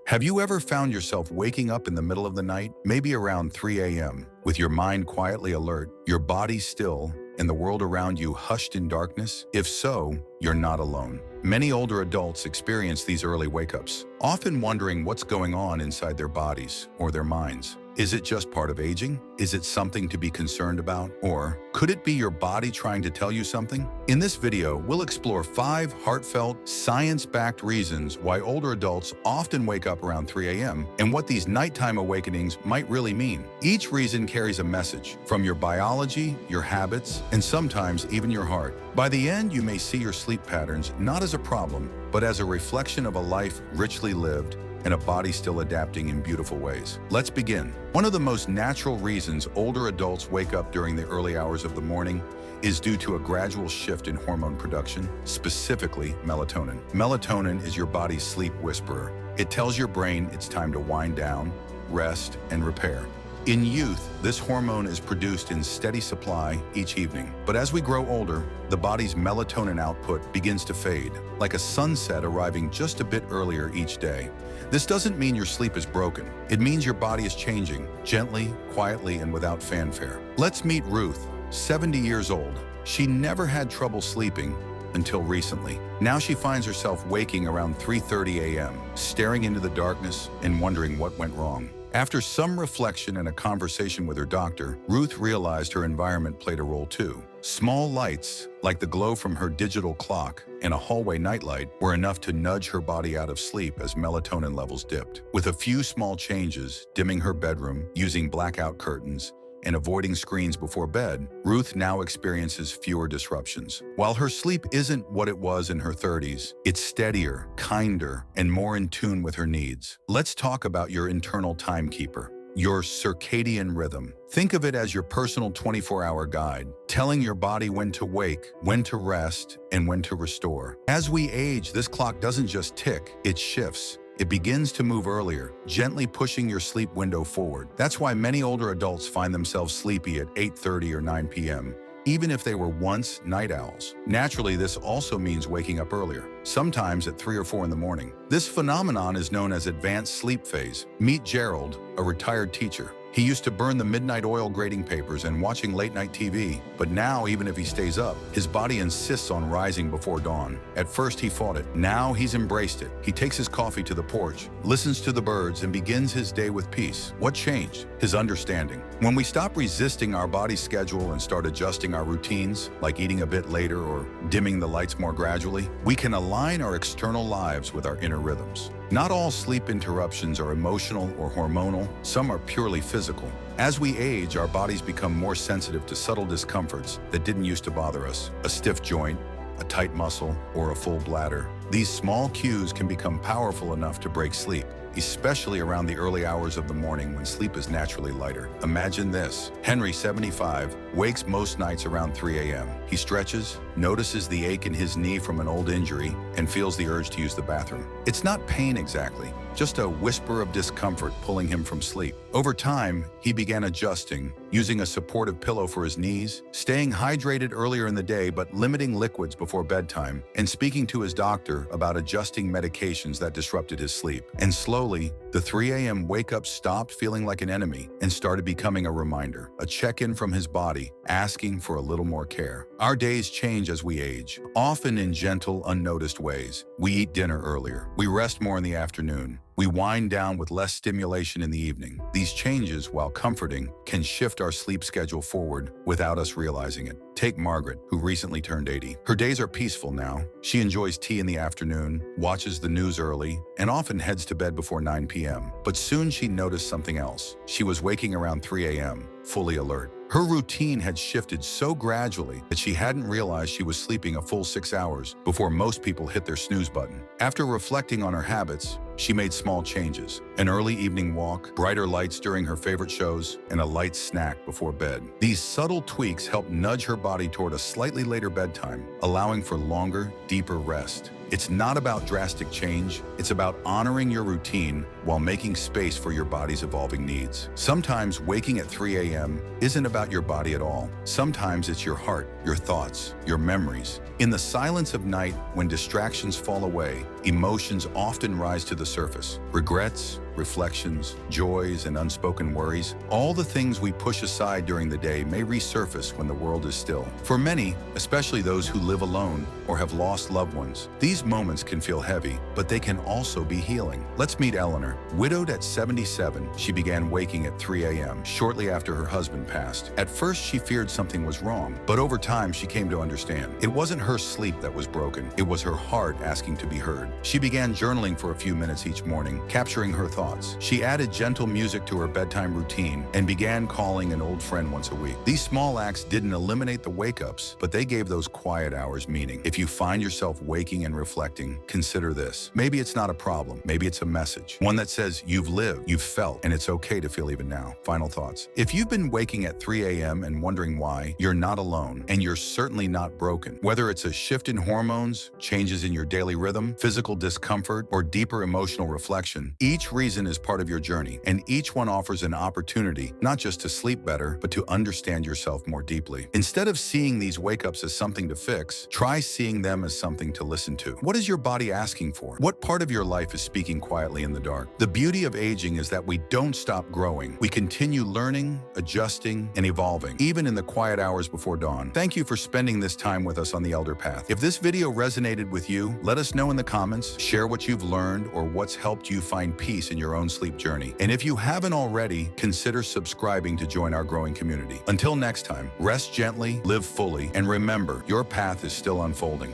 Have you ever found yourself waking up in the middle of the night, maybe around 3 a.m., with your mind quietly alert, your body still, and the world around you hushed in darkness? If so, you're not alone. Many older adults experience these early wake-ups, often wondering what's going on inside their bodies or their minds. Is it just part of aging? Is it something to be concerned about? Or could it be your body trying to tell you something? In this video, we'll explore 5 heartfelt, science-backed reasons why older adults often wake up around 3 a.m. and what these nighttime awakenings might really mean. Each reason carries a message from your biology, your habits, and sometimes even your heart. By the end, you may see your sleep patterns not as a problem, but as a reflection of a life richly lived and a body still adapting in beautiful ways. Let's begin. One of the most natural reasons older adults wake up during the early hours of the morning is due to a gradual shift in hormone production, specifically melatonin. Melatonin is your body's sleep whisperer. It tells your brain it's time to wind down, rest, and repair. In youth, this hormone is produced in steady supply each evening. But as we grow older, the body's melatonin output begins to fade, like a sunset arriving just a bit earlier each day. This doesn't mean your sleep is broken. It means your body is changing, gently, quietly, and without fanfare. Let's meet Ruth, 70 years old. She never had trouble sleeping until recently. Now she finds herself waking around 3:30 a.m., staring into the darkness and wondering what went wrong. After some reflection and a conversation with her doctor, Ruth realized her environment played a role too. Small lights, like the glow from her digital clock and a hallway nightlight, were enough to nudge her body out of sleep as melatonin levels dipped. With a few small changes, dimming her bedroom, using blackout curtains, and avoiding screens before bed, Ruth now experiences fewer disruptions. While her sleep isn't what it was in her 30s, it's steadier, kinder, and more in tune with her needs. Let's talk about your internal timekeeper, your circadian rhythm. Think of it as your personal 24-hour guide, telling your body when to wake, when to rest, and when to restore. As we age, this clock doesn't just tick, it shifts. It begins to move earlier, gently pushing your sleep window forward. That's why many older adults find themselves sleepy at 8:30 or 9 p.m., even if they were once night owls. Naturally, this also means waking up earlier, sometimes at 3 or 4 in the morning. This phenomenon is known as advanced sleep phase. Meet Gerald, a retired teacher. He used to burn the midnight oil grading papers and watching late-night TV, but now, even if he stays up, his body insists on rising before dawn. At first, he fought it. Now, he's embraced it. He takes his coffee to the porch, listens to the birds, and begins his day with peace. What changed? His understanding. When we stop resisting our body's schedule and start adjusting our routines, like eating a bit later or dimming the lights more gradually, we can align our external lives with our inner rhythms. Not all sleep interruptions are emotional or hormonal. Some are purely physical. As we age, our bodies become more sensitive to subtle discomforts that didn't used to bother us. A stiff joint, a tight muscle, or a full bladder. These small cues can become powerful enough to break sleep, especially around the early hours of the morning when sleep is naturally lighter. Imagine this. Henry, 75, wakes most nights around 3 a.m. He stretches, notices the ache in his knee from an old injury, and feels the urge to use the bathroom. It's not pain exactly, just a whisper of discomfort pulling him from sleep. Over time, he began adjusting, using a supportive pillow for his knees, staying hydrated earlier in the day but limiting liquids before bedtime, and speaking to his doctor about adjusting medications that disrupted his sleep. And slowly, the 3 a.m. wake-up stopped feeling like an enemy and started becoming a reminder, a check-in from his body, asking for a little more care. Our days change as we age, often in gentle, unnoticed ways. We eat dinner earlier. We rest more in the afternoon. We wind down with less stimulation in the evening. These changes, while comforting, can shift our sleep schedule forward without us realizing it. Take Margaret, who recently turned 80. Her days are peaceful now. She enjoys tea in the afternoon, watches the news early, and often heads to bed before 9 p.m. But soon she noticed something else. She was waking around 3 a.m., fully alert. Her routine had shifted so gradually that she hadn't realized she was sleeping a full 6 hours before most people hit their snooze button. After reflecting on her habits, she made small changes. An early evening walk, brighter lights during her favorite shows, and a light snack before bed. These subtle tweaks helped nudge her body toward a slightly later bedtime, allowing for longer, deeper rest. It's not about drastic change, it's about honoring your routine while making space for your body's evolving needs. Sometimes waking at 3 a.m. isn't about your body at all. Sometimes it's your heart, your thoughts, your memories. In the silence of night, when distractions fall away, emotions often rise to the surface. Regrets, reflections, joys, and unspoken worries, all the things we push aside during the day may resurface when the world is still. For many, especially those who live alone or have lost loved ones, these moments can feel heavy, but they can also be healing. Let's meet Eleanor. Widowed at 77, she began waking at 3 a.m. shortly after her husband passed. At first, she feared something was wrong, but over time, she came to understand. It wasn't her sleep that was broken. It was her heart asking to be heard. She began journaling for a few minutes each morning, capturing her thoughts. She added gentle music to her bedtime routine and began calling an old friend once a week. These small acts didn't eliminate the wake-ups, but they gave those quiet hours meaning. If you find yourself waking and reflecting, consider this. Maybe it's not a problem. Maybe it's a message. One that says you've lived, you've felt, and it's okay to feel even now. Final thoughts. If you've been waking at 3 a.m. and wondering why, you're not alone, and you're certainly not broken. Whether it's a shift in hormones, changes in your daily rhythm, physical discomfort, or deeper emotional reflection, each reason is part of your journey, and each one offers an opportunity not just to sleep better, but to understand yourself more deeply. Instead of seeing these wake-ups as something to fix, try seeing them as something to listen to. What is your body asking for? What part of your life is speaking quietly in the dark? The beauty of aging is that we don't stop growing. We continue learning, adjusting, and evolving, even in the quiet hours before dawn. Thank you for spending this time with us on the Elder Path. If this video resonated with you, let us know in the comments, share what you've learned or what's helped you find peace in your own sleep journey. And if you haven't already, consider subscribing to join our growing community. Until next time, rest gently, live fully, and remember, your path is still unfolding.